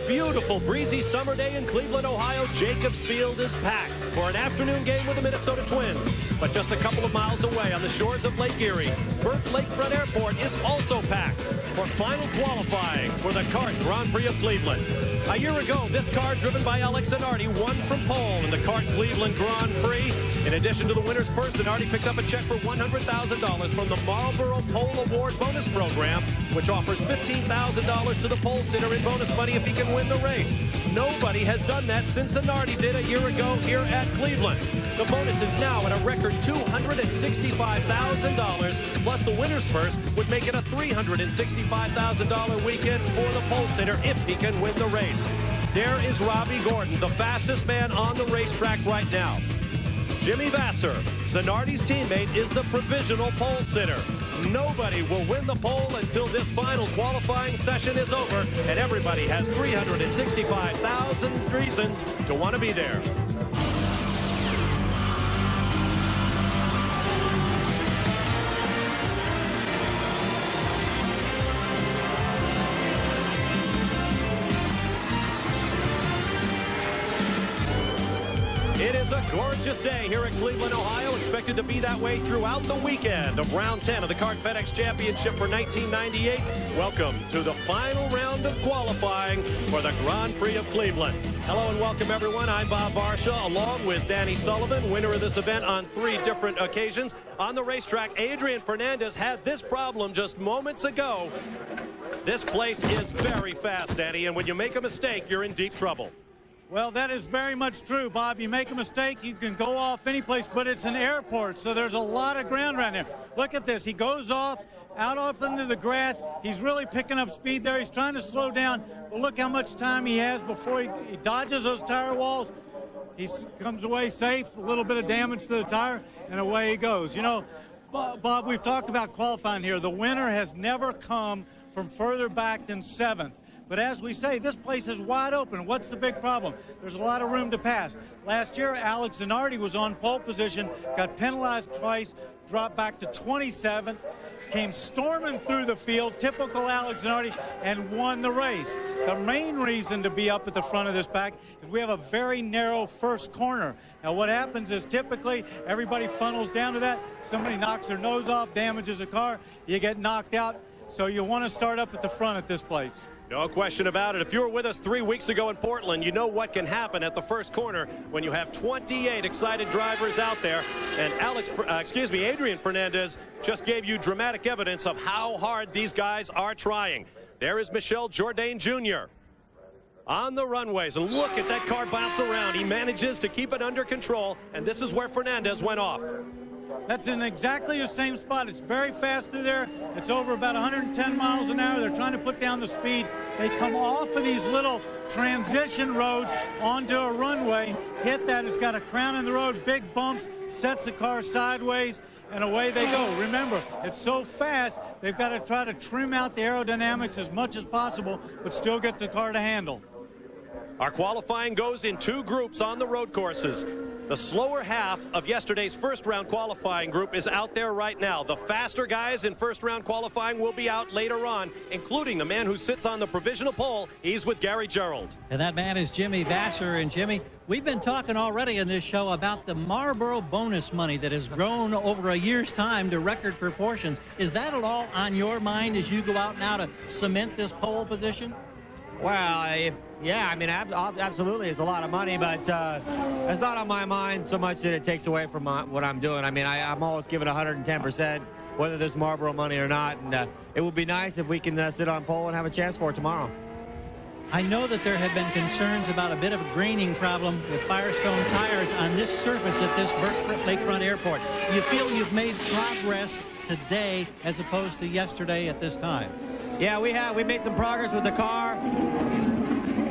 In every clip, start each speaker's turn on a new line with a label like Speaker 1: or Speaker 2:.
Speaker 1: beautiful breezy summer day in Cleveland, Ohio, Jacobs Field is packed for an afternoon game with the Minnesota Twins. But just a couple of miles away on the shores of Lake Erie, Burt Lakefront Airport is also packed for final qualifying for the CART Grand Prix of Cleveland. A year ago, this car, driven by Alex Zanardi, won from pole in the CART Cleveland Grand Prix. In addition to the winner's purse, Zanardi picked up a check for $100,000 from the Marlboro Pole Award bonus program, which offers $15,000 to the pole sitter in bonus money if he can win the race. Nobody has done that since Zanardi did a year ago here at Cleveland. The bonus is now at a record $265,000, plus the winner's purse would make it a $365,000 weekend for the pole sitter if he can win the race. There is Robbie Gordon, the fastest man on the racetrack right now. Jimmy Vasser, Zanardi's teammate, is the provisional pole sitter. Nobody will win the pole until this final qualifying session is over, and everybody has 365,000 reasons to want to be there. It is a gorgeous day here at Cleveland, Ohio, expected to be that way throughout the weekend of round 10 of the CART FedEx Championship for 1998. Welcome to the final round of qualifying for the Grand Prix of Cleveland. Hello and welcome, everyone. I'm Bob Barsha, along with Danny Sullivan, winner of this event on 3 different occasions. On the racetrack, Adrian Fernandez had this problem just moments ago. This place is very fast, Danny, and when you make a mistake, you're in deep trouble.
Speaker 2: Well, that is very much true, Bob. You make a mistake, you can go off any place, but it's an airport, so there's a lot of ground around there. Look at this. He goes off, out off into the grass. He's really picking up speed there. He's trying to slow down, but look how much time he has before he dodges those tire walls. He comes away safe, a little bit of damage to the tire, and away he goes. You know, Bob, we've talked about qualifying here. The winner has never come from further back than 7th. But as we say, this place is wide open. What's the big problem? There's a lot of room to pass. Last year, Alex Zanardi was on pole position, got penalized twice, dropped back to 27th, came storming through the field, typical Alex Zanardi, and won the race. The main reason to be up at the front of this pack is we have a very narrow first corner. Now, what happens is typically everybody funnels down to that. Somebody knocks their nose off, damages a car, you get knocked out. So you want to start up at the front at this place.
Speaker 1: No question about it. If you were with us 3 weeks ago in Portland, you know what can happen at the first corner when you have 28 excited drivers out there. And Adrian Fernandez just gave you dramatic evidence of how hard these guys are trying. There is Michel Jourdain Jr. on the runways, and look at that car bounce around. He manages to keep it under control, and this is where Fernandez went off.
Speaker 2: That's in exactly the same spot. It's very fast through there. It's over about 110 miles an hour. They're trying to put down the speed. They come off of these little transition roads onto a runway, hit that. It's got a crown in the road, big bumps, sets the car sideways, and away they go. Remember, it's so fast, they've got to try to trim out the aerodynamics as much as possible, but still get the car to handle.
Speaker 1: Our qualifying goes in 2 groups on the road courses. The slower half of yesterday's first-round qualifying group is out there right now. The faster guys in first-round qualifying will be out later on, including the man who sits on the provisional pole. He's with Gary Gerald.
Speaker 3: And that man is Jimmy Vasser. And, Jimmy, we've been talking already in this show about the Marlboro bonus money that has grown over a year's time to record proportions. Is that at all on your mind as you go out now to cement this pole position?
Speaker 4: Well, yeah, I mean, absolutely, it's a lot of money, but it's not on my mind so much that it takes away from what I'm doing. I mean, I'm always giving 110%, whether there's Marlboro money or not, and it would be nice if we can sit on pole and have a chance for it tomorrow.
Speaker 3: I know that there have been concerns about a bit of a graining problem with Firestone tires on this surface at this Burt Lakefront Airport. You feel you've made progress today as opposed to yesterday at this time?
Speaker 4: Yeah, we have. We made some progress with the car,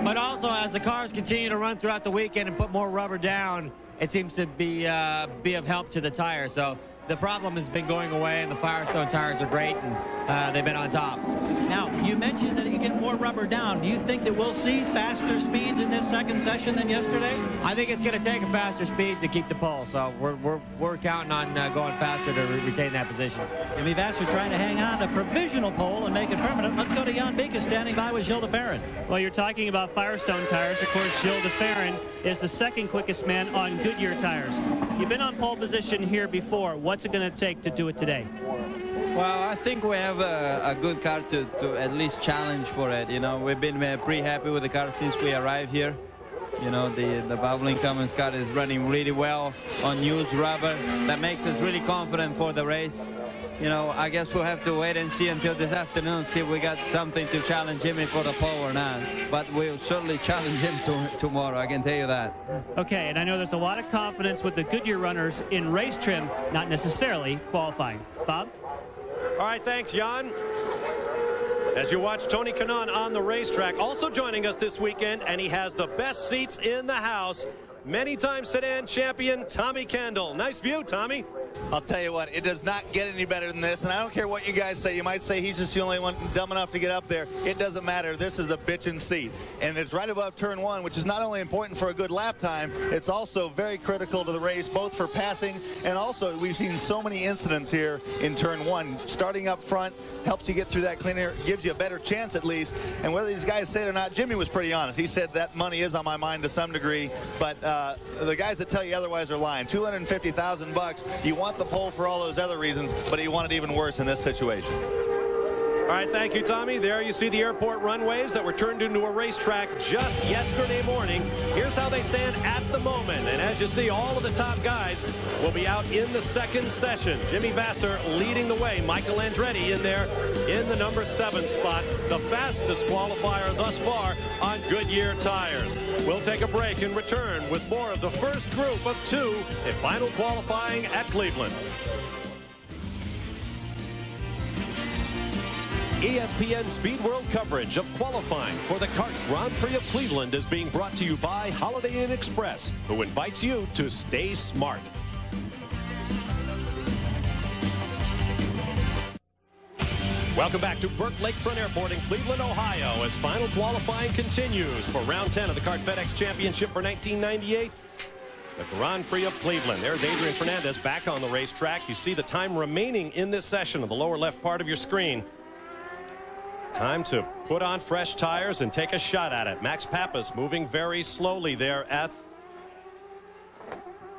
Speaker 4: but also as the cars continue to run throughout the weekend and put more rubber down, it seems to be of help to the tires. So the problem has been going away, and the Firestone tires are great, and they've been on top.
Speaker 3: Now, you mentioned that you get more more rubber down. Do you think that we'll see faster speeds in this second session than yesterday?
Speaker 4: I think it's going to take a faster speed to keep the pole, so we're counting on going faster to retain that position.
Speaker 3: Jimmy Vasser trying to hang on to provisional pole and make it permanent. Let's go to Jan Beek, standing by with Gilles de Ferran.
Speaker 5: Well, you're talking about Firestone tires. Of course, Gilles de Ferran is the second quickest man on Goodyear tires. You've been on pole position here before. What's it going to take to do it today?
Speaker 6: Well, I think we have a good car to at least challenge for it. You know, we've been pretty happy with the car since we arrived here. You know, the Bubbling Cummins car is running really well on used rubber. That makes us really confident for the race. You know, I guess we'll have to wait and see until this afternoon, see if we got something to challenge Jimmy for the pole or not. But we'll certainly challenge him tomorrow, I can tell you that.
Speaker 5: Okay, and I know there's a lot of confidence with the Goodyear runners in race trim, not necessarily qualifying. Bob?
Speaker 1: All right, thanks, Jan. As you watch Tony Kanaan on the racetrack, also joining us this weekend, and he has the best seats in the house, many-time sedan champion Tommy Kendall. Nice view, Tommy.
Speaker 7: I'll tell you what, it does not get any better than this, and I don't care what you guys say. You might say he's just the only one dumb enough to get up there. It doesn't matter. This is a bitchin' seat, and it's right above turn one, which is not only important for a good lap time, it's also very critical to the race, both for passing, and also we've seen so many incidents here in turn one. Starting up front helps you get through that clean air, gives you a better chance at least, and whether these guys say it or not, Jimmy was pretty honest. He said that money is on my mind to some degree, but the guys that tell you otherwise are lying. $250,000, you want the pole for all those other reasons, but he wanted even worse in this situation.
Speaker 1: All right, thank you, Tommy. There you see the airport runways that were turned into a racetrack just yesterday morning. Here's how they stand at the moment. And as you see, all of the top guys will be out in the second session. Jimmy Vasser leading the way. Michael Andretti in there in the number 7 spot. The fastest qualifier thus far on Goodyear tires. We'll take a break and return with more of the first group of 2 in final qualifying at Cleveland. ESPN Speed World coverage of qualifying for the CART Grand Prix of Cleveland is being brought to you by Holiday Inn Express, who invites you to stay smart. Welcome back to Burke Lakefront Airport in Cleveland, Ohio, as final qualifying continues for round 10 of the CART FedEx Championship for 1998. The Grand Prix of Cleveland. There's Adrian Fernandez back on the racetrack. You see the time remaining in this session on the lower left part of your screen. Time to put on fresh tires and take a shot at it. Max Pappas moving very slowly there at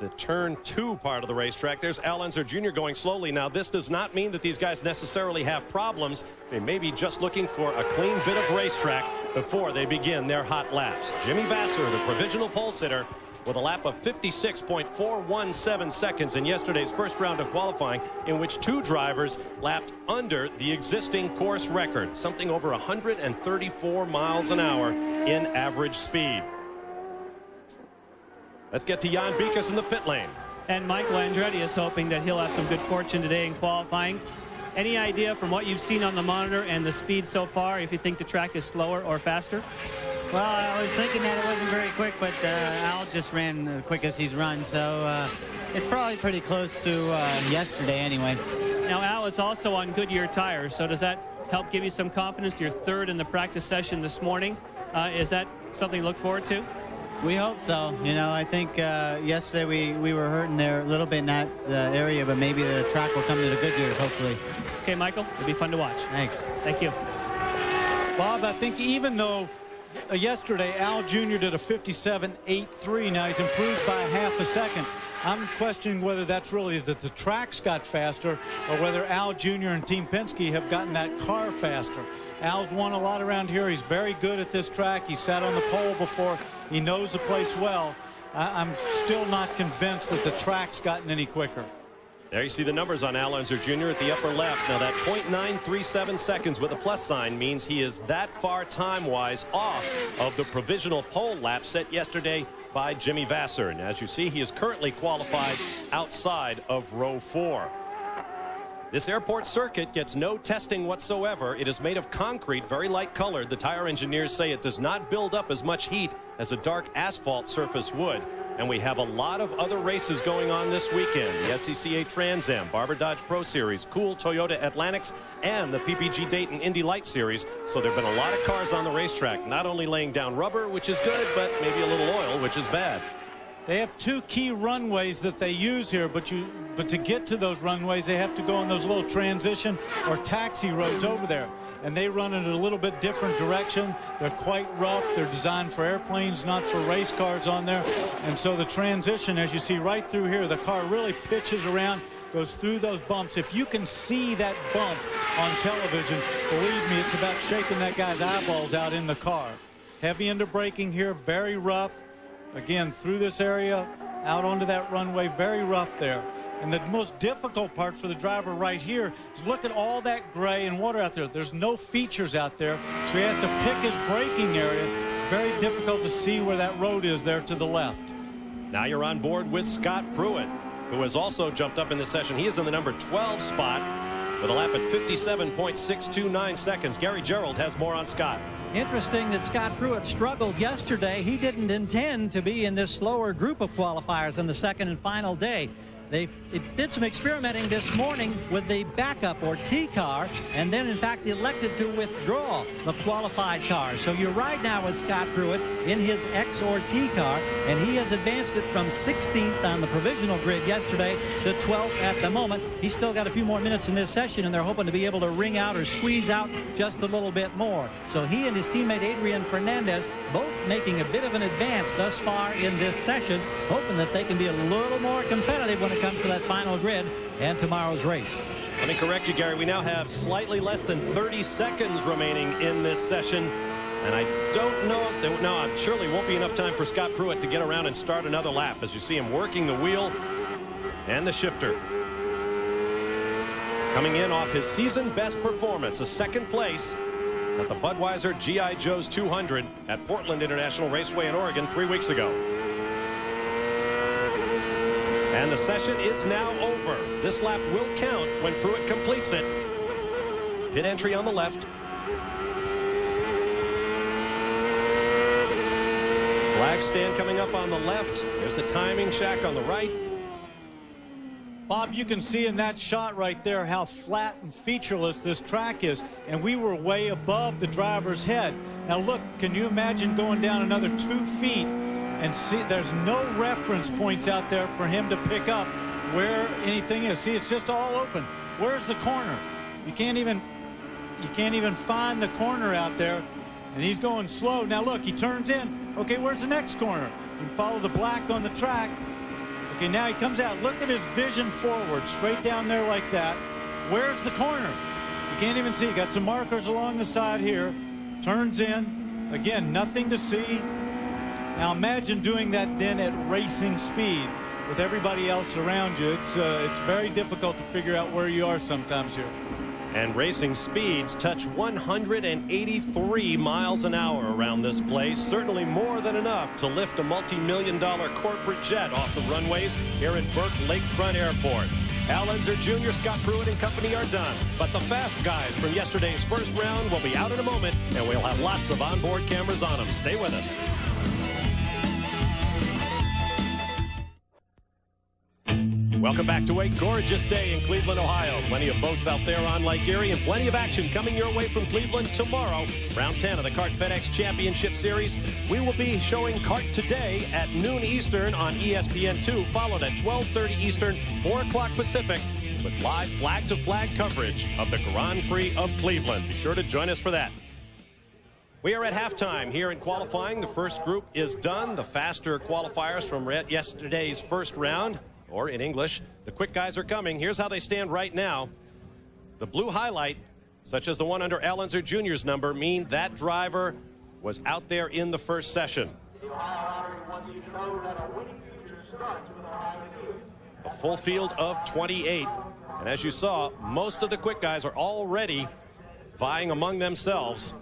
Speaker 1: the turn 2 part of the racetrack. There's Al Unser Jr. going slowly. Now, this does not mean that these guys necessarily have problems. They may be just looking for a clean bit of racetrack before they begin their hot laps. Jimmy Vasser, the provisional pole sitter, with a lap of 56.417 seconds in yesterday's first round of qualifying, in which 2 drivers lapped under the existing course record, something over 134 miles an hour in average speed. Let's get to Jan Beek in the pit lane.
Speaker 5: And Michael Andretti is hoping that he'll have some good fortune today in qualifying. Any idea from what you've seen on the monitor and the speed so far if you think the track is slower or faster?
Speaker 8: Well, I was thinking that it wasn't very quick, but Al just ran the quickest he's run, so it's probably pretty close to yesterday anyway.
Speaker 5: Now, Al is also on Goodyear tires, so does that help give you some confidence to your 3rd in the practice session this morning? Is that something to look forward to?
Speaker 8: We hope so. You know, I think yesterday we were hurting there a little bit in that area, but maybe the track will come to the Goodyears, hopefully.
Speaker 5: Okay, Michael, it'll be fun to watch.
Speaker 8: Thanks.
Speaker 5: Thank you.
Speaker 2: Bob, I think even though yesterday Al Jr. did a 57.83, now he's improved by half a second. I'm questioning whether that's really that the tracks got faster or whether Al Jr. and Team Penske have gotten that car faster. Al's won a lot around here. He's very good at this track. He sat on the pole before. He knows the place well. I'm still not convinced that the track's gotten any quicker.
Speaker 1: There you see the numbers on Al Unser Jr. at the upper left. Now that 0.937 seconds with a plus sign means he is that far time-wise off of the provisional pole lap set yesterday by Jimmy Vasser. And as you see, he is currently qualified outside of row 4. This airport circuit gets no testing whatsoever. It is made of concrete, very light colored. The tire engineers say it does not build up as much heat as a dark asphalt surface would. And we have a lot of other races going on this weekend. The SCCA Trans Am, Barber Dodge Pro Series, Cool Toyota Atlantics, and the PPG Dayton Indy Light Series. So there have been a lot of cars on the racetrack, not only laying down rubber, which is good, but maybe a little oil, which is bad.
Speaker 2: They have two key runways that they use here, but to get to those runways, they have to go on those little transition or taxi roads over there. And they run in a little bit different direction. They're quite rough. They're designed for airplanes, not for race cars on there. And so the transition, as you see right through here, the car really pitches around, goes through those bumps. If you can see that bump on television, believe me, it's about shaking that guy's eyeballs out in the car. Heavy into braking here, very rough. Again, through this area, out onto that runway, very rough there. And the most difficult part for the driver right here is look at all that gray and water out there. There's no features out there, so he has to pick his braking area. It's very difficult to see where that road is there to the left.
Speaker 1: Now you're on board with Scott Pruitt, who has also jumped up in the session. He is in the number 12 spot with a lap at 57.629 seconds. Gary Gerald has more on Scott.
Speaker 3: Interesting that Scott Pruitt struggled yesterday. He didn't intend to be in this slower group of qualifiers on the second and final day. They did some experimenting this morning with the backup or T car, and then in fact elected to withdraw the qualified car. So you're right now with Scott Pruitt in his X or T car, and he has advanced it from 16th on the provisional grid yesterday to 12th at the moment. He's still got a few more minutes in this session, and they're hoping to be able to wring out or squeeze out just a little bit more. So he and his teammate Adrian Fernandez both making a bit of an advance thus far in this session, hoping that they can be a little more competitive when it comes to that final grid and tomorrow's race.
Speaker 1: Let me correct you, Gary. We now have slightly less than 30 seconds remaining in this session. And I don't know if no, surely won't be enough time for Scott Pruitt to get around and start another lap as you see him working the wheel and the shifter. Coming in off his season best performance, a second place at the Budweiser G.I. Joe's 200 at Portland International Raceway in Oregon 3 weeks ago. And the session is now over. This lap will count when Pruitt completes it. Pit entry on the left. Flag stand coming up on the left. There's the timing shack on the right.
Speaker 2: Bob, you can see in that shot right there how flat and featureless this track is, and we were way above the driver's head. Now look, can you imagine going down another 2 feet and see there's no reference points out there for him to pick up where anything is. See, it's just all open. Where's the corner? You can't even find the corner out there, and he's going slow. Now look, he turns in. Okay, where's the next corner? You can follow the black on the track. Okay, now he comes out. Look at his vision forward, straight down there like that. Where's the corner? You can't even see. Got some markers along the side here. Turns in. Again, nothing to see. Now imagine doing that then at racing speed with everybody else around you. It's very difficult to figure out where you are sometimes here.
Speaker 1: And racing speeds touch 183 miles an hour around this place. Certainly more than enough to lift a multi-million-dollar corporate jet off the runways here at Burke Lakefront Airport. Al Unser Jr., Scott Pruitt and company are done. But the fast guys from yesterday's first round will be out in a moment, and we'll have lots of onboard cameras on them. Stay with us. Welcome back to a gorgeous day in Cleveland, Ohio. Plenty of boats out there on Lake Erie and plenty of action coming your way from Cleveland tomorrow. Round 10 of the Kart FedEx Championship Series. We will be showing Kart today at noon Eastern on ESPN2, followed at 12:30 Eastern, 4 o'clock Pacific, with live flag-to-flag coverage of the Grand Prix of Cleveland. Be sure to join us for that. We are at halftime here in qualifying. The first group is done. The faster qualifiers from yesterday's first round, or in English, the quick guys are coming. Here's how they stand right now. The blue highlight, such as the one under Al Unser Jr.'s number, mean that driver was out there in the first session. A full field of 28. And as you saw, most of the quick guys are already vying among themselves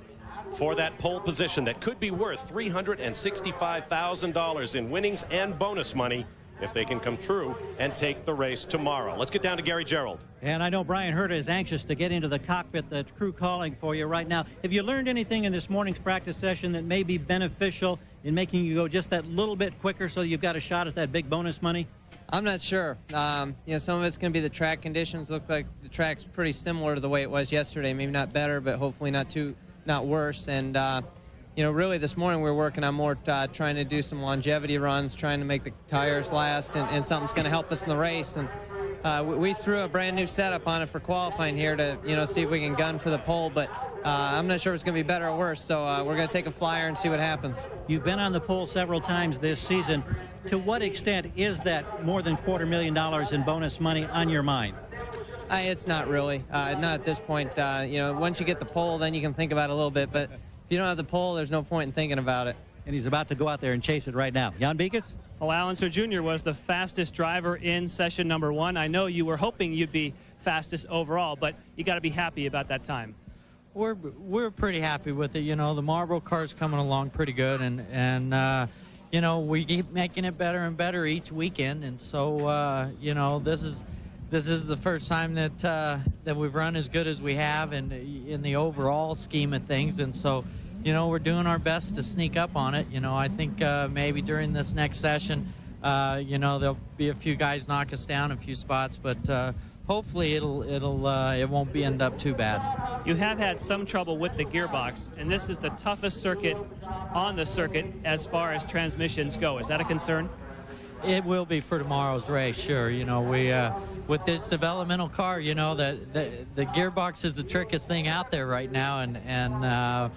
Speaker 1: for that pole position that could be worth $365,000 in winnings and bonus money if they can come through and take the race tomorrow. Let's get down to Gary Gerald.
Speaker 3: And I know Brian Herta is anxious to get into the cockpit, the crew calling for you right now. Have you learned anything in this morning's practice session that may be beneficial in making you go just that little bit quicker so you've got a shot at that big bonus money?
Speaker 9: I'm not sure. Some of it's going to be the track conditions. Look like the track's pretty similar to the way it was yesterday. Maybe not better, but hopefully not worse. And really this morning we were working on more trying to do some longevity runs, trying to make the tires last, and something's going to help us in the race. And we threw a brand new setup on it for qualifying here to see if we can gun for the pole, but I'm not sure if it's going to be better or worse, so we're going to take a flyer and see what happens.
Speaker 3: You've been on the pole several times this season. To what extent is that more than $250,000 in bonus money on your mind?
Speaker 9: It's not really. Not at this point. Once you get the pole, then you can think about it a little bit, but if you don't have the pole, there's no point in thinking about it.
Speaker 3: And he's about to go out there and chase it right now. Jan Beekes?
Speaker 5: Well, Alonso Jr. was the fastest driver in session number 1. I know you were hoping you'd be fastest overall, but you got to be happy about that time.
Speaker 8: We're pretty happy with it. The Marlboro car's coming along pretty good, and we keep making it better and better each weekend. And so this is the first time that we've run as good as we have in the overall scheme of things. And so we're doing our best to sneak up on it. I think maybe during this next session, there'll be a few guys knock us down a few spots, but hopefully it won't end up too bad.
Speaker 5: You have had some trouble with the gearbox, and this is the toughest circuit on the circuit as far as transmissions go. Is that a concern?
Speaker 8: It will be for tomorrow's race, sure. We with this developmental car, the gearbox is the trickiest thing out there right now, and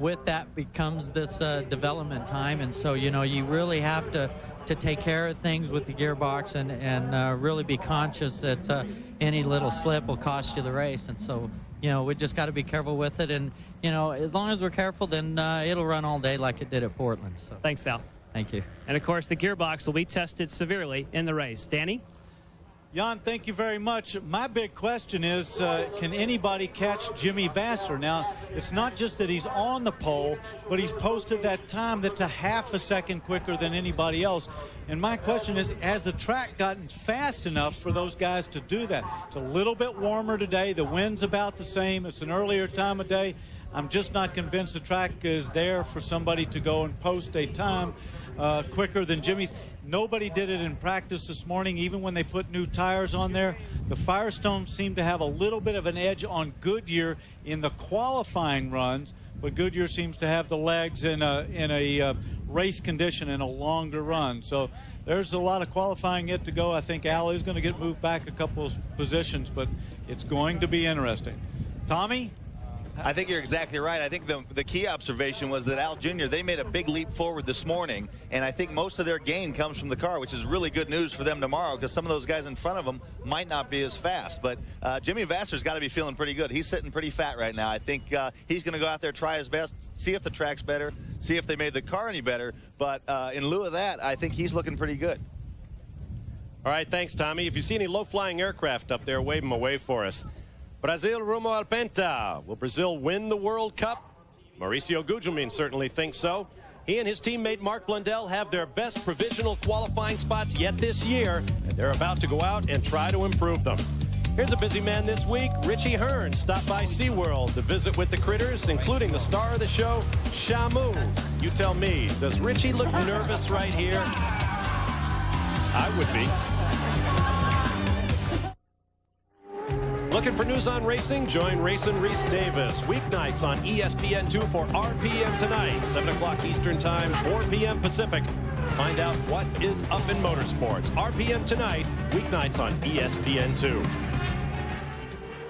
Speaker 8: with that becomes this development time, and so you really have to take care of things with the gearbox and really be conscious that any little slip will cost you the race. And so we just got to be careful with it, and as long as we're careful, then it'll run all day like it did at Portland. So
Speaker 5: thanks, Sal.
Speaker 8: Thank you.
Speaker 5: And of course the gearbox will be tested severely in the race. Danny?
Speaker 2: Jan, thank you very much. My big question is, can anybody catch Jimmy Vasser? Now, it's not just that he's on the pole, but he's posted that time that's a half a second quicker than anybody else. And my question is, has the track gotten fast enough for those guys to do that? It's a little bit warmer today. The wind's about the same. It's an earlier time of day. I'm just not convinced the track is there for somebody to go and post a time quicker than Jimmy's. Nobody did it in practice this morning, even when they put new tires on there. The Firestone seemed to have a little bit of an edge on Goodyear in the qualifying runs, but Goodyear seems to have the legs in a race condition in a longer run. So there's a lot of qualifying yet to go. I think Al is going to get moved back a couple of positions, but it's going to be interesting. Tommy?
Speaker 7: I think you're exactly right. I think the key observation was that Al Jr., they made a big leap forward this morning, and I think most of their gain comes from the car, which is really good news for them tomorrow because some of those guys in front of them might not be as fast. But Jimmy Vasser's got to be feeling pretty good. He's sitting pretty fat right now. I think he's going to go out there, try his best, see if the track's better, see if they made the car any better. But in lieu of that, I think he's looking pretty good.
Speaker 1: All right, thanks, Tommy. If you see any low-flying aircraft up there, wave them away for us. Brasil rumo al penta. Will Brazil win the World Cup? Mauricio Gugelmin certainly thinks so. He and his teammate Mark Blundell have their best provisional qualifying spots yet this year, and they're about to go out and try to improve them. Here's a busy man this week. Richie Hearn stopped by SeaWorld to visit with the critters, including the star of the show, Shamu. You tell me, does Richie look nervous right here? I would be. Looking for news on racing? Join Racing Reese Davis. Weeknights on ESPN2 for RPM tonight, 7 o'clock Eastern Time, 4 p.m. Pacific. Find out what is up in motorsports. RPM tonight, weeknights on ESPN2.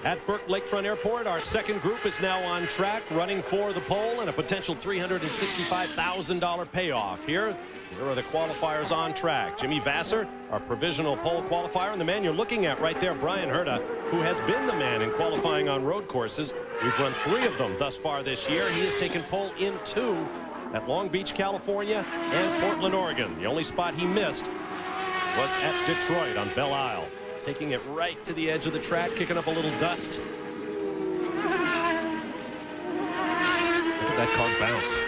Speaker 1: At Burke Lakefront Airport, our second group is now on track, running for the pole and a potential $365,000 payoff. Here are the qualifiers on track. Jimmy Vasser, our provisional pole qualifier, and the man you're looking at right there, Brian Herta, who has been the man in qualifying on road courses. We've run 3 of them thus far this year. He has taken pole in 2 at Long Beach, California, and Portland, Oregon. The only spot he missed was at Detroit on Belle Isle. Taking it right to the edge of the track, kicking up a little dust. Look at that car bounce.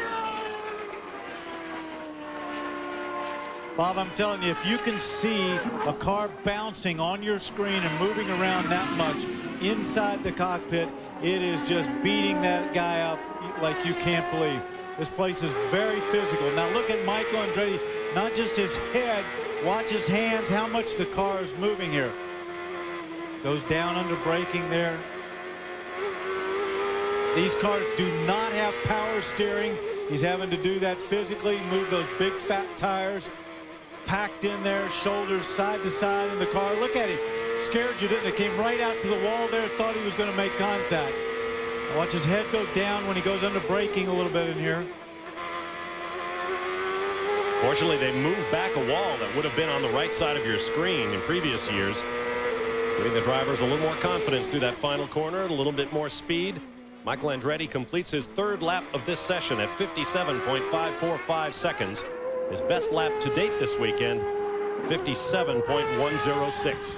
Speaker 2: Bob, I'm telling you, if you can see a car bouncing on your screen and moving around that much inside the cockpit, it is just beating that guy up like you can't believe. This place is very physical. Now look at Michael Andretti, not just his head, watch his hands, how much the car is moving here. Goes down under braking there. These cars do not have power steering. He's having to do that physically, move those big fat tires, packed in there, shoulders side to side in the car. Look at him. Scared you, didn't it? Came right out to the wall there, thought he was going to make contact. Watch his head go down when he goes under braking a little bit in here.
Speaker 1: Fortunately, they moved back a wall that would have been on the right side of your screen in previous years, giving the drivers a little more confidence through that final corner, a little bit more speed. Michael Andretti completes his third lap of this session at 57.545 seconds. His best lap to date this weekend, 57.106.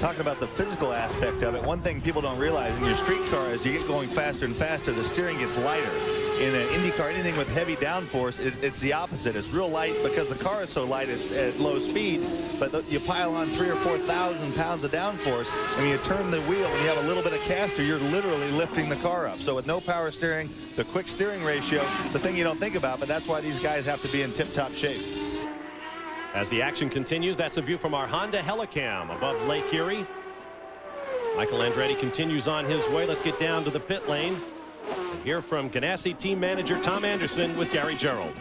Speaker 7: Talking about the physical aspect of it, one thing people don't realize in your street car, as you get going faster and faster, the steering gets lighter. In an IndyCar, anything with heavy downforce, it's the opposite. It's real light because the car is so light at low speed, but you pile on 3,000 or 4,000 pounds of downforce, and when you turn the wheel and you have a little bit of caster, you're literally lifting the car up. So with no power steering, the quick steering ratio, it's a thing you don't think about, but that's why these guys have to be in tip-top shape.
Speaker 1: As the action continues, that's a view from our Honda Helicam above Lake Erie. Michael Andretti continues on his way. Let's get down to the pit lane and hear from Ganassi team manager Tom Anderson with Gary Gerold.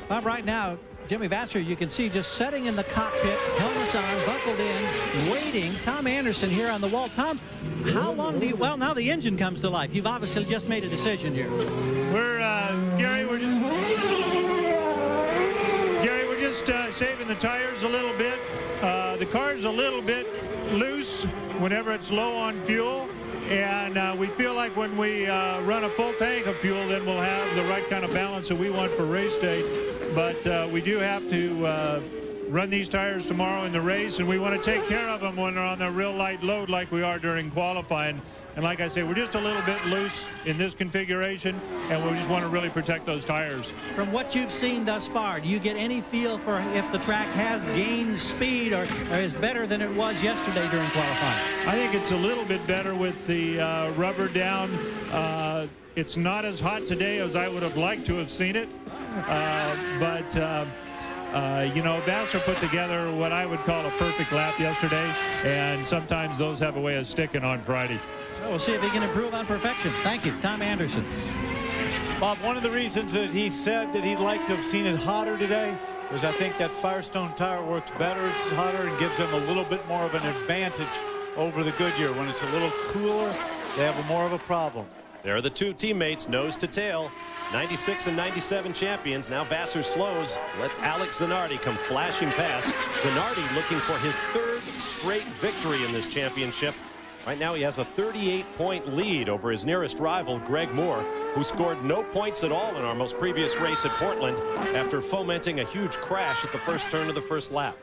Speaker 3: Bob, right now, Jimmy Vasser, you can see just sitting in the cockpit, helmets on, buckled in, waiting. Tom Anderson here on the wall. Tom, how long do you, well, now the engine comes to life. You've obviously just made a decision here.
Speaker 10: Gary, we're just saving the tires a little bit. The car's a little bit loose whenever it's low on fuel, and we feel like when we run a full tank of fuel, then we'll have the right kind of balance that we want for race day. But we do have to run these tires tomorrow in the race, and we want to take care of them when they're on the real light load like we are during qualifying. And like I say, we're just a little bit loose in this configuration, and we just want to really protect those tires.
Speaker 3: From what you've seen thus far, do you get any feel for if the track has gained speed or is better than it was yesterday during qualifying?
Speaker 10: I think it's a little bit better with the rubber down. It's not as hot today as I would have liked to have seen it, but you know, Vasser put together what I would call a perfect lap yesterday, and sometimes those have a way of sticking on Friday.
Speaker 3: We'll see if he can improve on perfection. Thank you, Tom Anderson.
Speaker 2: Bob, one of the reasons that he said that he'd like to have seen it hotter today is I think that Firestone tire works better. It's hotter and gives them a little bit more of an advantage over the Goodyear. When it's a little cooler, they have more of a problem.
Speaker 1: There are the two teammates nose to tail. 96 and 97 champions. Now Vasser slows. Lets Alex Zanardi come flashing past. Zanardi looking for his third straight victory in this championship. Right now he has a 38-point lead over his nearest rival, Greg Moore, who scored no points at all in our most previous race at Portland after fomenting a huge crash at the first turn of the first lap.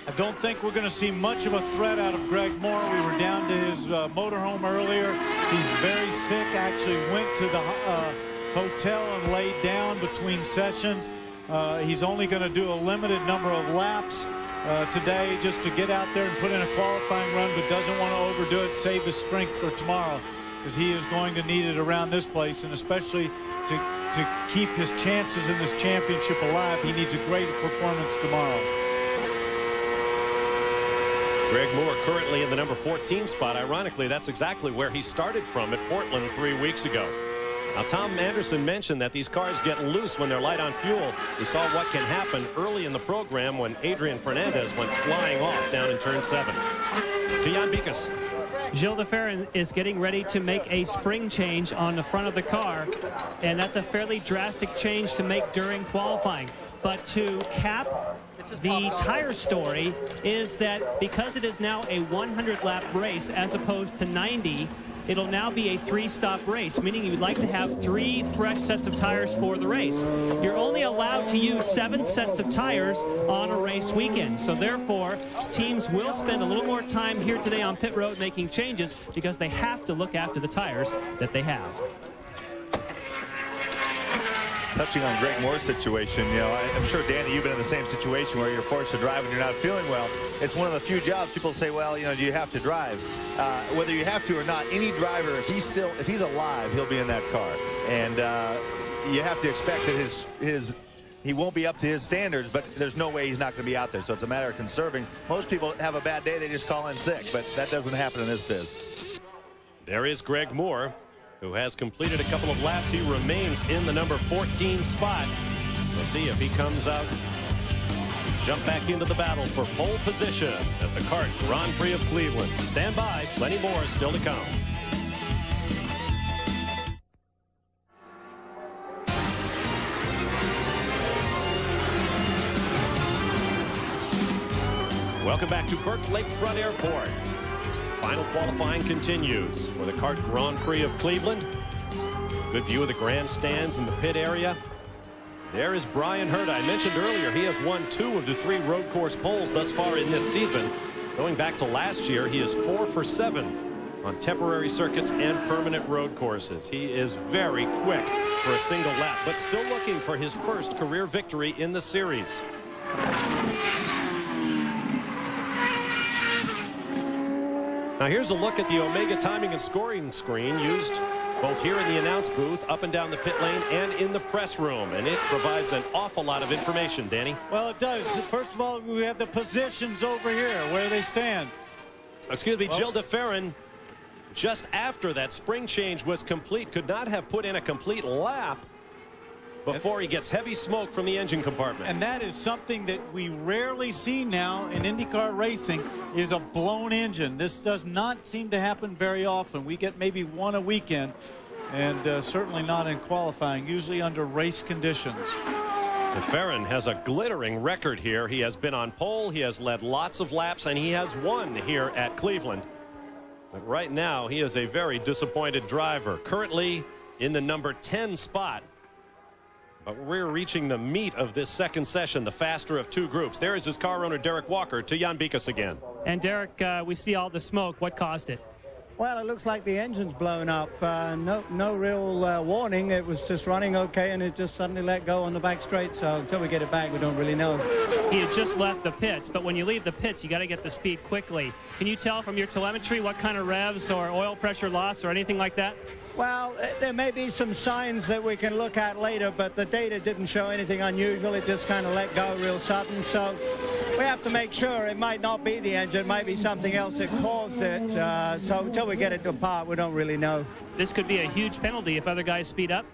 Speaker 2: I don't think we're going to see much of a threat out of Greg Moore. We were down to his motorhome earlier. He's very sick. Actually went to the hotel and laid down between sessions. He's only going to do a limited number of laps today just to get out there and put in a qualifying run, but doesn't want to overdo it, save his strength for tomorrow, because he is going to need it around this place, and especially to keep his chances in this championship alive, he needs a great performance tomorrow.
Speaker 1: Greg Moore currently in the number 14 spot. Ironically, that's exactly where he started from at Portland 3 weeks ago. Now, Tom Anderson mentioned that these cars get loose when they're light on fuel. We saw what can happen early in the program when Adrian Fernandez went flying off down in turn 7. To Jan Bikas.
Speaker 5: Gilles de Ferran is getting ready to make a spring change on the front of the car, and that's a fairly drastic change to make during qualifying. But to cap the tire story is that because it is now a 100-lap race as opposed to 90, it'll now be a 3-stop race, meaning you'd like to have 3 fresh sets of tires for the race. You're only allowed to use 7 sets of tires on a race weekend. So therefore, teams will spend a little more time here today on pit road making changes because they have to look after the tires that they have.
Speaker 7: touching on Greg Moore's situation, you know, I'm sure, Danny, you've been in the same situation where you're forced to drive and you're not feeling well. It's one of the few jobs people say, well, you know, do you have to drive? Whether you have to or not, any driver, if he's alive, he'll be in that car. And you have to expect that he won't be up to his standards, but there's no way he's not going to be out there. So it's a matter of conserving. Most people have a bad day, they just call in sick, but that doesn't happen in this biz.
Speaker 1: There is Greg Moore, who has completed a couple of laps. He remains in the number 14 spot. We'll see if he comes out, jump back into the battle for pole position at the CART Grand Prix of Cleveland. Stand by, plenty more still to come. Welcome back to Burke Lakefront Airport. Final qualifying continues for the CART Grand Prix of Cleveland. Good view of the grandstands in the pit area. There is Brian Hurd. I mentioned earlier he has won 2 of the 3 road course poles thus far in this season. Going back to last year, he is 4 for 7 on temporary circuits and permanent road courses. He is very quick for a single lap, but still looking for his first career victory in the series. Now here's a look at the Omega timing and scoring screen used both here in the announce booth, up and down the pit lane, and in the press room. And it provides an awful lot of information, Danny.
Speaker 2: Well, it does. First of all, we have the positions over here, where they stand.
Speaker 1: Excuse me, Gilles de Ferran, just after that spring change was complete, could not have put in a complete lap before he gets heavy smoke from the engine compartment.
Speaker 2: And that is something that we rarely see now in IndyCar racing, is a blown engine. This does not seem to happen very often. We get maybe one a weekend, and certainly not in qualifying, usually under race conditions.
Speaker 1: De Ferran has a glittering record here. He has been on pole, he has led lots of laps, and he has won here at Cleveland. But right now, he is a very disappointed driver, currently in the number 10 spot. But we're reaching the meat of this second session, the faster of 2 groups. There is his car owner, Derek Walker, to Jan Bikas again.
Speaker 5: And Derek, we see all the smoke. What caused it?
Speaker 11: Well, it looks like the engine's blown up. No real warning. It was just running okay, and it just suddenly let go on the back straight. So until we get it back, we don't really know.
Speaker 5: He had just left the pits, but when you leave the pits, you got to get the speed quickly. Can you tell from your telemetry what kind of revs or oil pressure loss or anything like that?
Speaker 11: Well, there may be some signs that we can look at later, but the data didn't show anything unusual. It just kind of let go real sudden. So we have to make sure it might not be the engine. It might be something else that caused it. So until we get it apart, we don't really know.
Speaker 5: This could be a huge penalty if other guys speed up.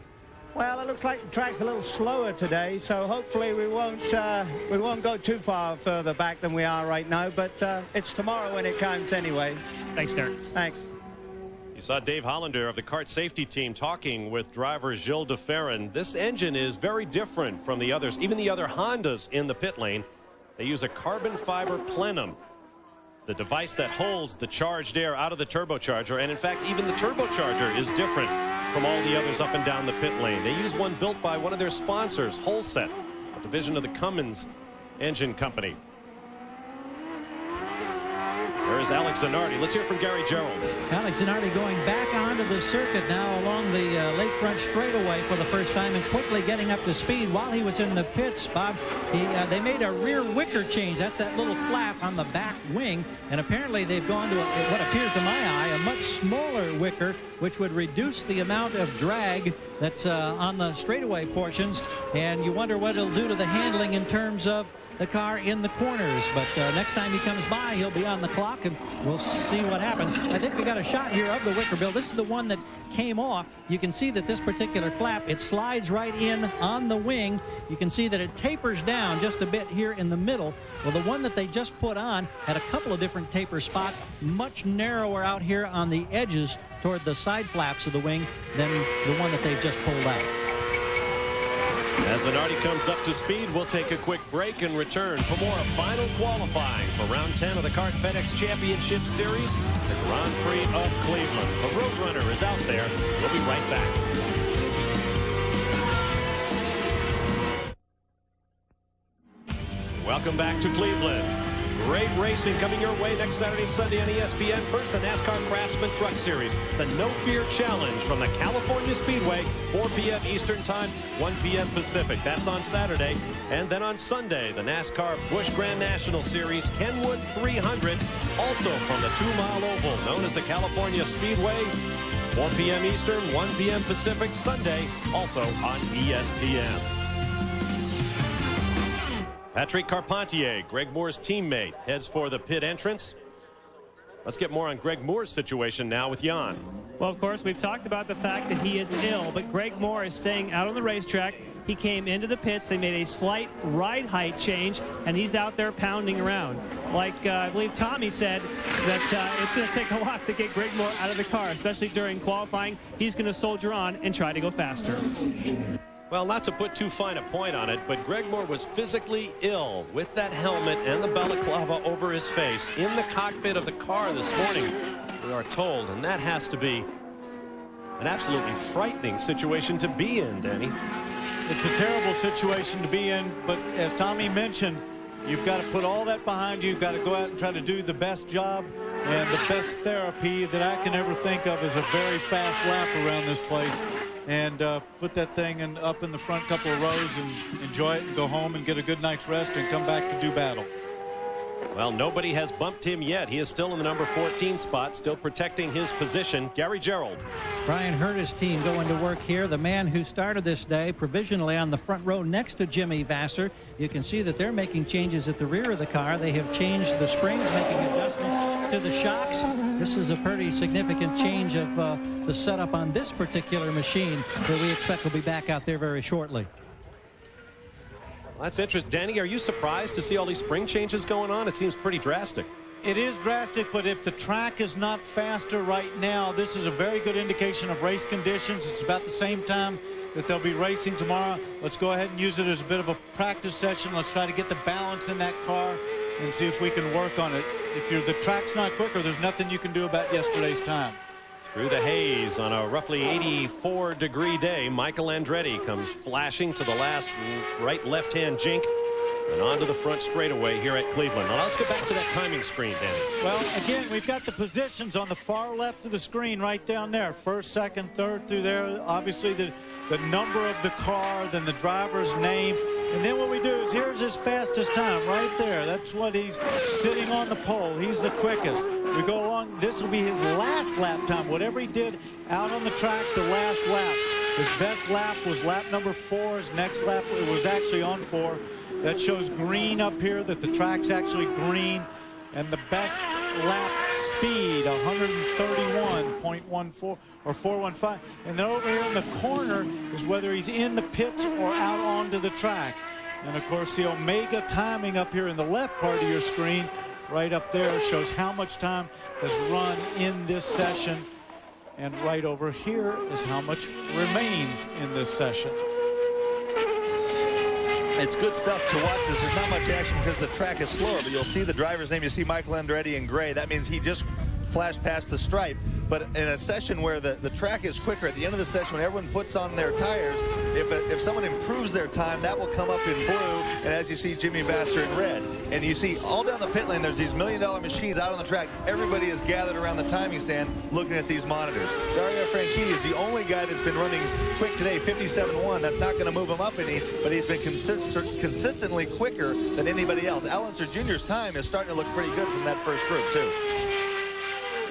Speaker 11: Well, it looks like the track's a little slower today, so hopefully we won't go too far further back than we are right now. But it's tomorrow when it counts anyway.
Speaker 5: Thanks, Derek.
Speaker 11: Thanks.
Speaker 1: You saw Dave Hollander of the CART safety team talking with driver Gilles de Ferran. This engine is very different from the others, even the other Hondas in the pit lane. They use a carbon fiber plenum, the device that holds the charged air out of the turbocharger. And in fact, even the turbocharger is different from all the others up and down the pit lane. They use one built by one of their sponsors, Holset, a division of the Cummins engine company. There's Alex Zanardi. Let's hear from Gary Gerald.
Speaker 3: Alex Zanardi going back onto the circuit now along the lakefront straightaway for the first time and quickly getting up to speed. While he was in the pits, Bob, they made a rear wicker change. That's that little flap on the back wing. And apparently they've gone to what appears to my eye a much smaller wicker, which would reduce the amount of drag that's on the straightaway portions. And you wonder what it'll do to the handling in terms of the car in the corners. But next time he comes by, he'll be on the clock, and we'll see what happens. I think we got a shot here of the wicker, Bill. This is the one that came off. You can see that this particular flap, it slides right in on the wing. You can see that it tapers down just a bit here in the middle. Well, the one that they just put on had a couple of different taper spots, much narrower out here on the edges toward the side flaps of the wing than the one that they've just pulled out.
Speaker 1: As Zanardi comes up to speed, we'll take a quick break and return for more final qualifying for round 10 of the CART FedEx Championship Series, the Grand Prix of Cleveland. The Roadrunner is out there. We'll be right back. Welcome back to Cleveland. Great racing coming your way next Saturday and Sunday on ESPN. First, the NASCAR Craftsman Truck Series, the No Fear Challenge from the California Speedway, 4 p.m. Eastern Time, 1 p.m. Pacific. That's on Saturday. And then on Sunday, the NASCAR Busch Grand National Series, Kenwood 300, also from the 2-mile oval, known as the California Speedway, 4 p.m. Eastern, 1 p.m. Pacific, Sunday, also on ESPN. Patrick Carpentier, Greg Moore's teammate, heads for the pit entrance. Let's get more on Greg Moore's situation now with Jan.
Speaker 5: Well, of course, we've talked about the fact that he is ill, but Greg Moore is staying out on the racetrack. He came into the pits. They made a slight ride height change, and he's out there pounding around. Like I believe Tommy said, that it's going to take a lot to get Greg Moore out of the car, especially during qualifying. He's going to soldier on and try to go faster.
Speaker 1: Well, not to put too fine a point on it, but Greg Moore was physically ill with that helmet and the balaclava over his face in the cockpit of the car this morning, we are told, and that has to be an absolutely frightening situation to be in, Danny.
Speaker 2: It's a terrible situation to be in, but as Tommy mentioned, you've got to put all that behind you. You've got to go out and try to do the best job, and the best therapy that I can ever think of is a very fast lap around this place. And put that thing up in the front couple of rows and enjoy it and go home and get a good night's rest and come back to do battle.
Speaker 1: Well, nobody has bumped him yet. He is still in the number 14 spot, still protecting his position. Gary Gerald.
Speaker 3: Brian Hurta's team going to work here. The man who started this day provisionally on the front row next to Jimmy Vasser. You can see that they're making changes at the rear of the car. They have changed the springs, making adjustments to the shocks. This is a pretty significant change of the setup on this particular machine that we expect will be back out there very shortly.
Speaker 1: Well, that's interesting. Danny, are you surprised to see all these spring changes going on? It seems pretty drastic.
Speaker 2: It is drastic, but if the track is not faster right now, this is a very good indication of race conditions. It's about the same time that they'll be racing tomorrow. Let's go ahead and use it as a bit of a practice session. Let's try to get the balance in that car and see if we can work on it. If the track's not quicker, there's nothing you can do about yesterday's time.
Speaker 1: Through the haze on a roughly 84-degree day, Michael Andretti comes flashing to the last right left-hand jink and onto the front straightaway here at Cleveland. Now let's get back to that timing screen, Danny.
Speaker 2: Well, again, we've got the positions on the far left of the screen right down there. First, second, third through there. Obviously, the number of the car, then the driver's name. And then what we do is here's his fastest time right there. That's what he's sitting on the pole. He's the quickest. We go along. This will be his last lap time. Whatever he did out on the track, the last lap. His best lap was lap number 4. His next lap, it was actually on 4. That shows green up here, that the track's actually green. And the best lap speed, 131.14 or 415. And then over here in the corner is whether he's in the pits or out onto the track. And of course the Omega timing up here in the left part of your screen, right up there, shows how much time has run in this session. And right over here is how much remains in this session.
Speaker 7: It's good stuff to watch. There's not much action because the track is slower, but you'll see the driver's name. You see Michael Andretti in gray. That means he just flashed past the stripe. But in a session where the track is quicker, at the end of the session when everyone puts on their tires, if someone improves their time, that will come up in blue, and as you see Jimmy Vasser in red. And you see all down the pit lane, there's these $1 million machines out on the track. Everybody is gathered around the timing stand looking at these monitors. Dario Franchitti is the only guy that's been running quick today, 57.1. That's not going to move him up any, but he's been consistently quicker than anybody else. Al Unser Jr.'s time is starting to look pretty good from that first group, too.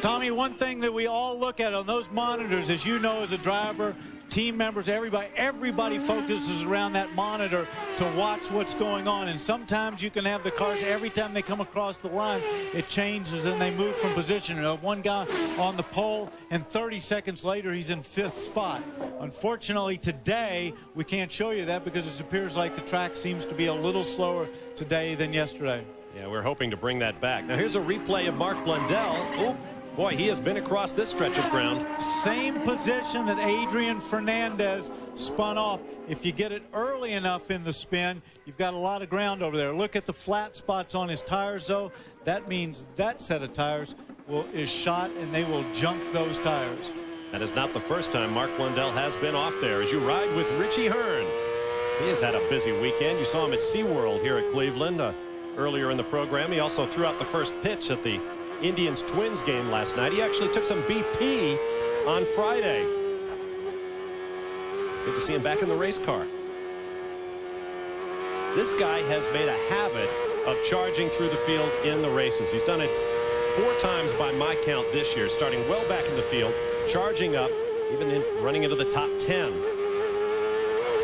Speaker 2: Tommy, one thing that we all look at on those monitors, as you know, as a driver, team members, everybody focuses around that monitor to watch what's going on. And sometimes you can have the cars, every time they come across the line, it changes and they move from position. You have one guy on the pole, and 30 seconds later, he's in 5th spot. Unfortunately, today, we can't show you that because it appears like the track seems to be a little slower today than yesterday.
Speaker 1: Yeah, we're hoping to bring that back. Now, here's a replay of Mark Blundell. Oh, boy, he has been across this stretch of ground.
Speaker 2: Same position that Adrian Fernandez spun off. If you get it early enough in the spin, you've got a lot of ground over there. Look at the flat spots on his tires, though. That means that set of tires is shot, and they will junk those tires.
Speaker 1: That is not the first time Mark Blundell has been off there. As you ride with Richie Hearn, he has had a busy weekend. You saw him at SeaWorld here at Cleveland. earlier in the program. He also threw out the first pitch at the Indians-Twins game last night. He actually took some BP on Friday. Good to see him back in the race car. This guy has made a habit of charging through the field in the races. He's done it 4 times by my count this year, starting well back in the field, charging up, even running into the top 10.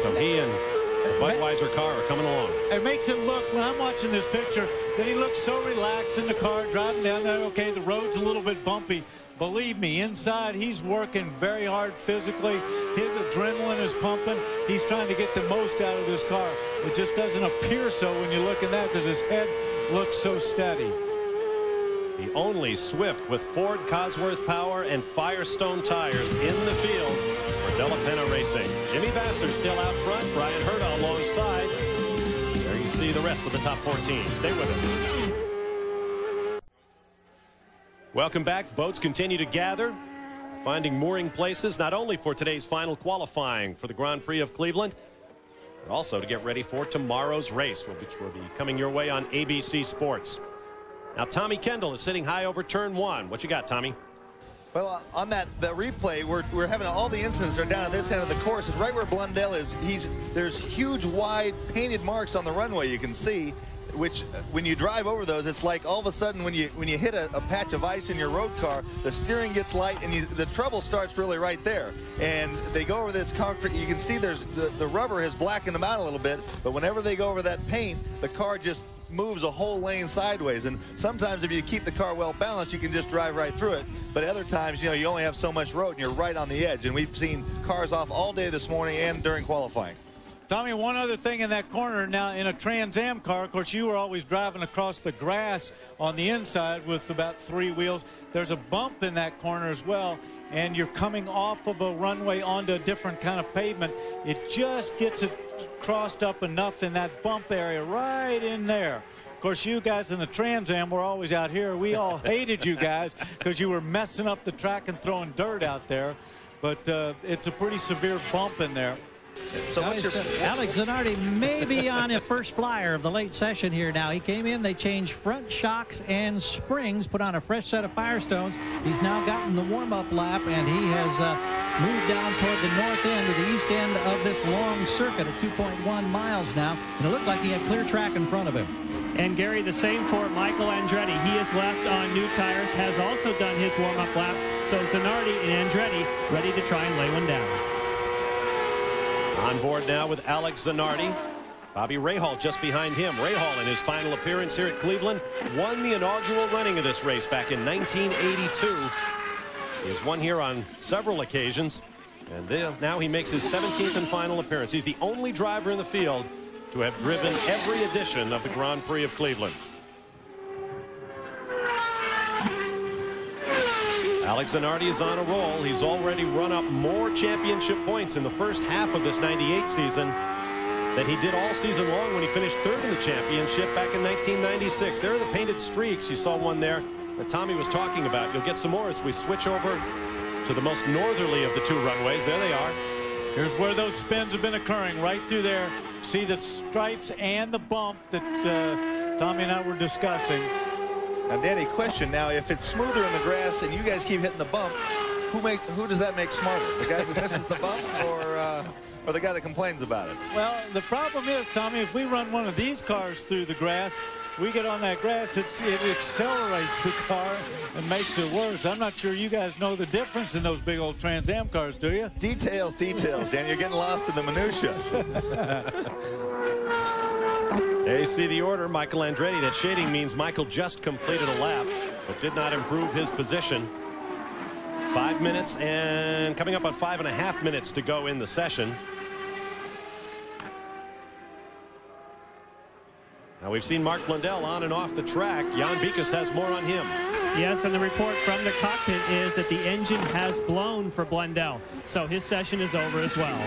Speaker 1: So he and the Budweiser car are coming along.
Speaker 2: It makes it look, when I'm watching this picture, that he looks so relaxed in the car, driving down there. Okay, the road's a little bit bumpy. Believe me, inside, he's working very hard physically. His adrenaline is pumping. He's trying to get the most out of this car. It just doesn't appear so when you look at that because his head looks so steady.
Speaker 1: The only Swift with Ford Cosworth power and Firestone tires in the field for Della Penna Racing. Jimmy Vasser still out front. Brian Herta alongside. There you see the rest of the top 14. Stay with us. Welcome back. Boats continue to gather, finding mooring places not only for today's final qualifying for the Grand Prix of Cleveland, but also to get ready for tomorrow's race, which will be coming your way on ABC Sports. Now, Tommy Kendall is sitting high over turn 1. What you got, Tommy?
Speaker 7: Well, on the replay, we're having all the incidents are down at this end of the course, and right where Blundell is, there's huge, wide, painted marks on the runway you can see, which when you drive over those, it's like all of a sudden when you hit a patch of ice in your road car, the steering gets light, and the trouble starts really right there. And they go over this concrete. You can see there's the rubber has blackened them out a little bit, but whenever they go over that paint, the car just moves a whole lane sideways. And sometimes if you keep the car well balanced, you can just drive right through it. But other times, you only have so much road and you're right on the edge. And we've seen cars off all day this morning and during qualifying.
Speaker 2: Tommy, one other thing in that corner now, in a Trans Am car, of course, you were always driving across the grass on the inside with about 3 wheels. There's a bump in that corner as well, and you're coming off of a runway onto a different kind of pavement. It just gets it crossed up enough in that bump area right in there. Of course, you guys in the Trans Am were always out here. We all hated you guys because you were messing up the track and throwing dirt out there. But it's a pretty severe bump in there.
Speaker 7: So
Speaker 3: Alex Zanardi may be on a first flyer of the late session here now. He came in, they changed front shocks and springs, put on a fresh set of Firestones. He's now gotten the warm-up lap, and he has moved down toward the north end or the east end of this long circuit at 2.1 miles now. And it looked like he had clear track in front of him.
Speaker 5: And Gary, the same for Michael Andretti. He is left on new tires, has also done his warm-up lap. So Zanardi and Andretti ready to try and lay one down.
Speaker 1: On board now with Alex Zanardi. Bobby Rahal just behind him. Rahal in his final appearance here at Cleveland won the inaugural running of this race back in 1982. He has won here on several occasions, and now he makes his 17th and final appearance. He's the only driver in the field to have driven every edition of the Grand Prix of Cleveland. Alex Zanardi is on a roll. He's already run up more championship points in the first half of this 98 season than he did all season long when he finished third in the championship back in 1996. There are the painted streaks. You saw one there that Tommy was talking about. You'll get some more as we switch over to the most northerly of the 2 runways. There they are.
Speaker 2: Here's where those spins have been occurring, right through there. See the stripes and the bump that Tommy and I were discussing.
Speaker 7: Now, Danny, question now, if it's smoother in the grass and you guys keep hitting the bump, who does that make smarter? The guy who misses the bump or the guy that complains about it?
Speaker 2: Well, the problem is, Tommy, if we run one of these cars through the grass, we get on that grass, it accelerates the car and makes it worse. I'm not sure you guys know the difference in those big old Trans Am cars, do you?
Speaker 7: Details, Danny. You're getting lost in the minutia.
Speaker 1: There you see the order. Michael Andretti. That shading means Michael just completed a lap, but did not improve his position. 5 minutes and coming up on 5.5 minutes to go in the session. Now we've seen Mark Blundell on and off the track. Jan Bikus has more on him.
Speaker 5: Yes, and the report from the cockpit is that the engine has blown for Blundell, so his session is over as well.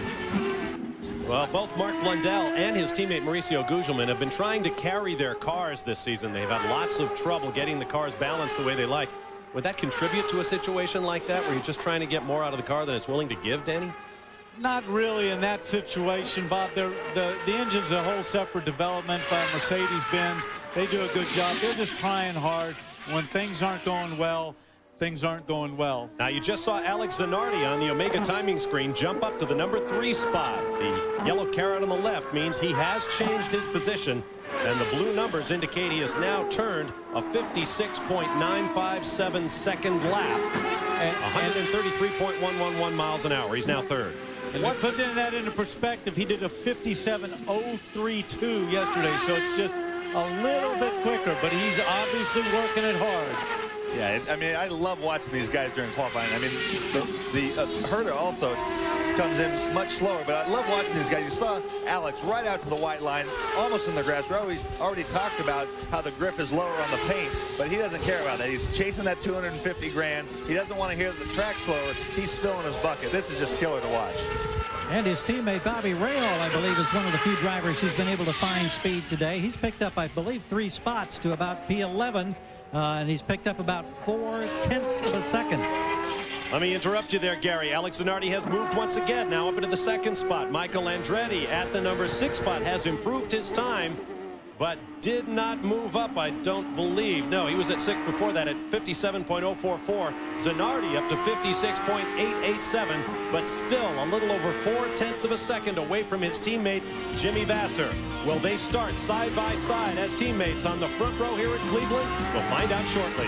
Speaker 1: Well, both Mark Blundell and his teammate Mauricio Gugelmin have been trying to carry their cars this season. They've had lots of trouble getting the cars balanced the way they like. Would that contribute to a situation like that where you're just trying to get more out of the car than it's willing to give, Danny?
Speaker 2: Not really in that situation, Bob. The engine's a whole separate development by Mercedes-Benz. They do a good job. They're just trying hard. When things aren't going well, things aren't going well.
Speaker 1: Now, you just saw Alex Zanardi on the Omega timing screen jump up to the number 3 spot. The yellow caret on the left means he has changed his position, and the blue numbers indicate he has now turned a 56.957 second lap, 133.111 miles an hour. He's now third.
Speaker 2: And putting that into perspective, he did a 57.032 yesterday, so it's just a little bit quicker, but he's obviously working it hard.
Speaker 7: Yeah, I mean, I love watching these guys during qualifying. I mean, the Herta also comes in much slower, but I love watching these guys. You saw Alex right out to the white line, almost in the grass. We already talked about how the grip is lower on the paint, but he doesn't care about that. He's chasing that 250 grand. He doesn't want to hear the track slower. He's spilling his bucket. This is just killer to watch.
Speaker 3: And his teammate Bobby Rahal, I believe, is one of the few drivers who's been able to find speed today. He's picked up, I believe, 3 spots to about P11, and he's picked up about 0.4 of a second.
Speaker 1: Let me interrupt you there, Gary. Alex Zanardi has moved once again, now up into the 2nd spot. Michael Andretti at the number 6 spot has improved his time, but did not move up, I don't believe. No, he was at 6th before that at 57.044. Zanardi up to 56.887, but still a little over 0.4 of a second away from his teammate Jimmy Vasser. Will they start side by side as teammates on the front row here at Cleveland? We'll find out shortly.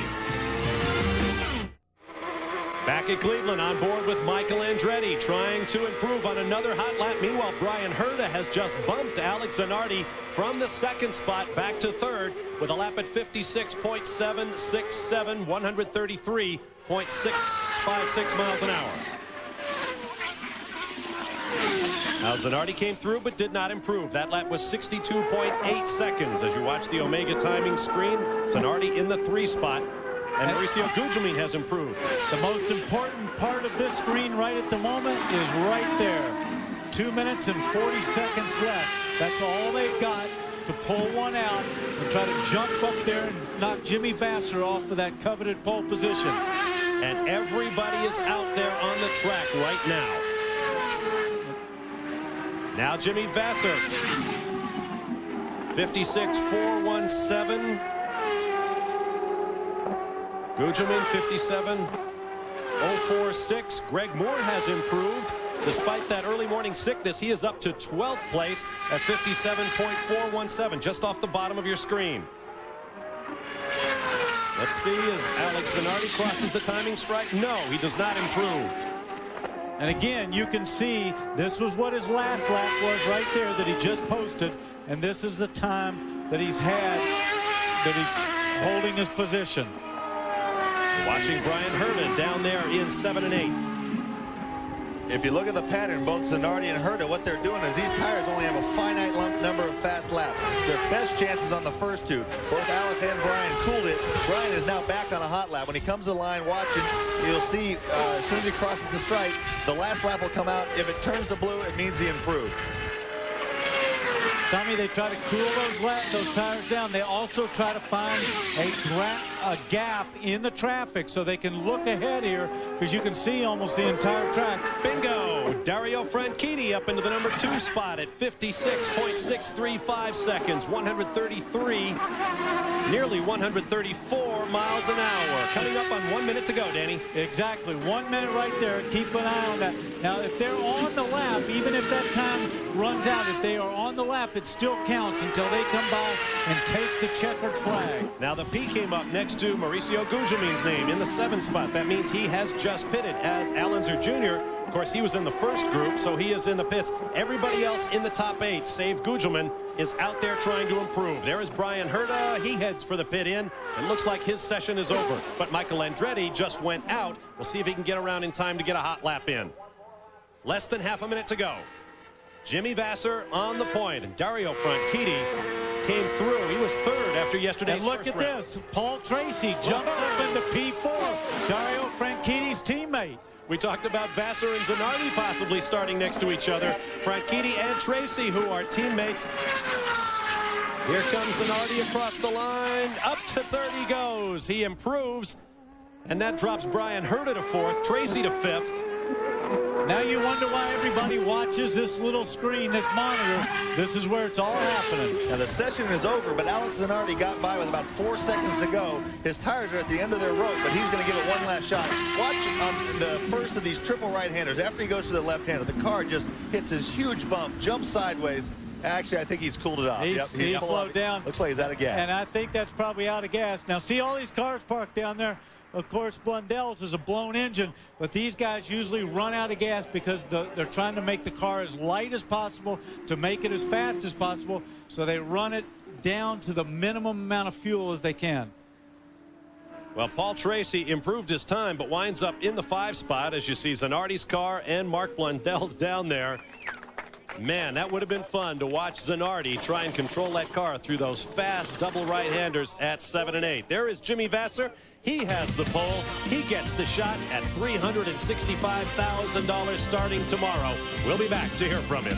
Speaker 1: Back at Cleveland, on board with Michael Andretti, trying to improve on another hot lap. Meanwhile, Brian Herta has just bumped Alex Zanardi from the 2nd spot back to 3rd with a lap at 56.767, 133.656 miles an hour. Now, Zanardi came through but did not improve. That lap was 62.8 seconds. As you watch the Omega timing screen, Zanardi in the 3 spot. And Mauricio Gugelmin has improved.
Speaker 2: The most important part of this screen right at the moment is right there. 2 minutes and 40 seconds left. That's all they've got to pull one out and try to jump up there and knock Jimmy Vasser off of that coveted pole position.
Speaker 1: And everybody is out there on the track right now. Now Jimmy Vasser. 56.417. Gugelmin 57.046. Greg Moore has improved. Despite that early morning sickness, he is up to 12th place at 57.417, just off the bottom of your screen. Let's see as Alex Zanardi crosses the timing strike. No, he does not improve.
Speaker 2: And again, you can see this was what his last lap was right there that he just posted. And this is the time that he's had, that he's holding his position.
Speaker 1: Watching Brian Herta down there in 7 and 8.
Speaker 7: If you look at the pattern, both Zanardi and Herta, what they're doing is these tires only have a finite number of fast laps. Their best chances on the first 2. Both Alex and Brian cooled it. Brian is now back on a hot lap. When he comes to the line watching, you'll see as soon as he crosses the stripe, the last lap will come out. If it turns to blue, it means he improved.
Speaker 2: Tommy, they try to cool those tires down. They also try to find a gap in the traffic so they can look ahead here, because you can see almost the entire track.
Speaker 1: Bingo! Dario Franchitti up into the number 2 spot at 56.635 seconds, 133, nearly 134 miles an hour. Coming up on 1 minute to go, Danny.
Speaker 2: Exactly. 1 minute right there. Keep an eye on that. Now, if they're on the lap, even if that time runs out, if they are on the lap, it still counts until they come by and take the checkered flag.
Speaker 1: Now the P came up next to Mauricio Gugelmin's name in the 7th spot. That means he has just pitted as Alonso Jr. Of course, he was in the first group, so he is in the pits. Everybody else in the top 8, save Gugelmin, is out there trying to improve. There is Brian Herta. He heads for the pit in. It looks like his session is over. But Michael Andretti just went out. We'll see if he can get around in time to get a hot lap in. Less than half a minute to go. Jimmy Vasser on the point, and Dario Franchitti came through. He was 3rd after yesterday's
Speaker 2: and look at
Speaker 1: round.
Speaker 2: this. Paul Tracy jumps up into P4. Dario Franchitti's teammate.
Speaker 1: We talked about Vasser and Zanardi possibly starting next to each other. Franchitti and Tracy, who are teammates. Here comes Zanardi across the line. Up to 3rd he goes. He improves. And that drops Brian Herta to 4th, Tracy to 5th.
Speaker 2: Now you wonder why everybody watches this little screen, this monitor. This is where it's all happening.
Speaker 7: Now the session is over, but Alex Zanardi got by with about 4 seconds to go. His tires are at the end of their rope, but he's going to give it one last shot. Watch on the first of these triple right-handers. After he goes to the left-hander, the car just hits his huge bump, jumps sideways. Actually, I think he's cooled it off.
Speaker 2: He's slowed down.
Speaker 7: Looks like he's out of gas.
Speaker 2: And I think that's probably out of gas. Now, see all these cars parked down there? Of course, Blundell's is a blown engine, but these guys usually run out of gas because they're trying to make the car as light as possible to make it as fast as possible, so they run it down to the minimum amount of fuel that they can.
Speaker 1: Well, Paul Tracy improved his time, but winds up in the 5 spot as you see Zanardi's car and Mark Blundell's down there. Man, that would have been fun to watch Zanardi try and control that car through those fast double right-handers at 7 and 8. There is Jimmy Vasser. He has the pole. He gets the shot at $365,000 starting tomorrow. We'll be back to hear from him.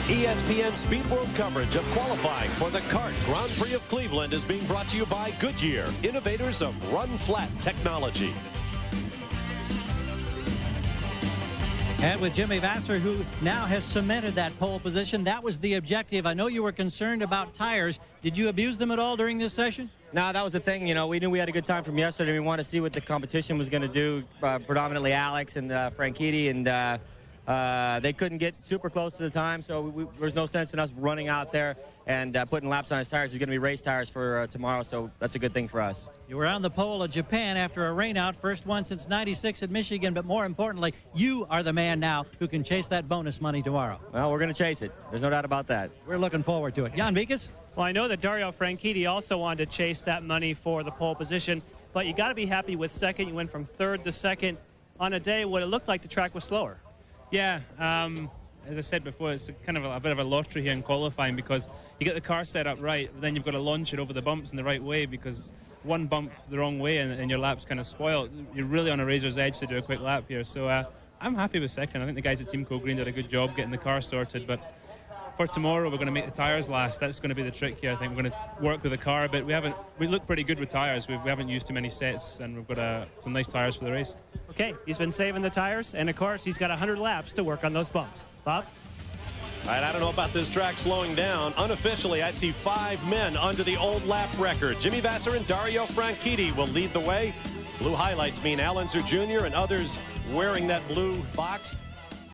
Speaker 1: ESPN Speed World coverage of qualifying for the CART Grand Prix of Cleveland is being brought to you by Goodyear, innovators of run-flat technology.
Speaker 3: And with Jimmy Vasser, who now has cemented that pole position, that was the objective. I know you were concerned about tires. Did you abuse them at all during this session?
Speaker 4: No, that was the thing. You know, we knew we had a good time from yesterday. We wanted to see what the competition was going to do, predominantly Alex and Franchitti, and they couldn't get super close to the time, so there's no sense in us running out there and putting laps on his tires. He's going to be race tires for tomorrow, so that's a good thing for us.
Speaker 3: You were on the pole at Japan after a rainout, first one since '96 at Michigan, but more importantly, you are the man now who can chase that bonus money tomorrow.
Speaker 4: Well, we're going to chase it. There's no doubt about that.
Speaker 3: We're looking forward to it. Jan Vikas?
Speaker 5: Well, I know that Dario Franchitti also wanted to chase that money for the pole position, but you got to be happy with second. You went from third to second on a day when it looked like the track was slower.
Speaker 12: Yeah, as I said before, it's kind of a bit of a lottery here in qualifying because you get the car set up right, but then you've got to launch it over the bumps in the right way because one bump the wrong way and your lap's kind of spoiled. You're really on a razor's edge to do a quick lap here. So I'm happy with second. I think the guys at Team Co Green did a good job getting the car sorted, but for tomorrow we're going to make the tires last. That's going to be the trick here. I think we're going to work with the car, but we look pretty good with tires. We haven't used too many sets, and we've got some nice tires for the race.
Speaker 5: Okay, he's been saving the tires, and of course he's got 100 laps to work on those bumps. Bob?
Speaker 1: All right, I don't know about this track slowing down. Unofficially, I see 5 men under the old lap record. Jimmy Vasser and Dario Franchitti will lead the way. Blue highlights mean Al Unser Jr. and others wearing that blue box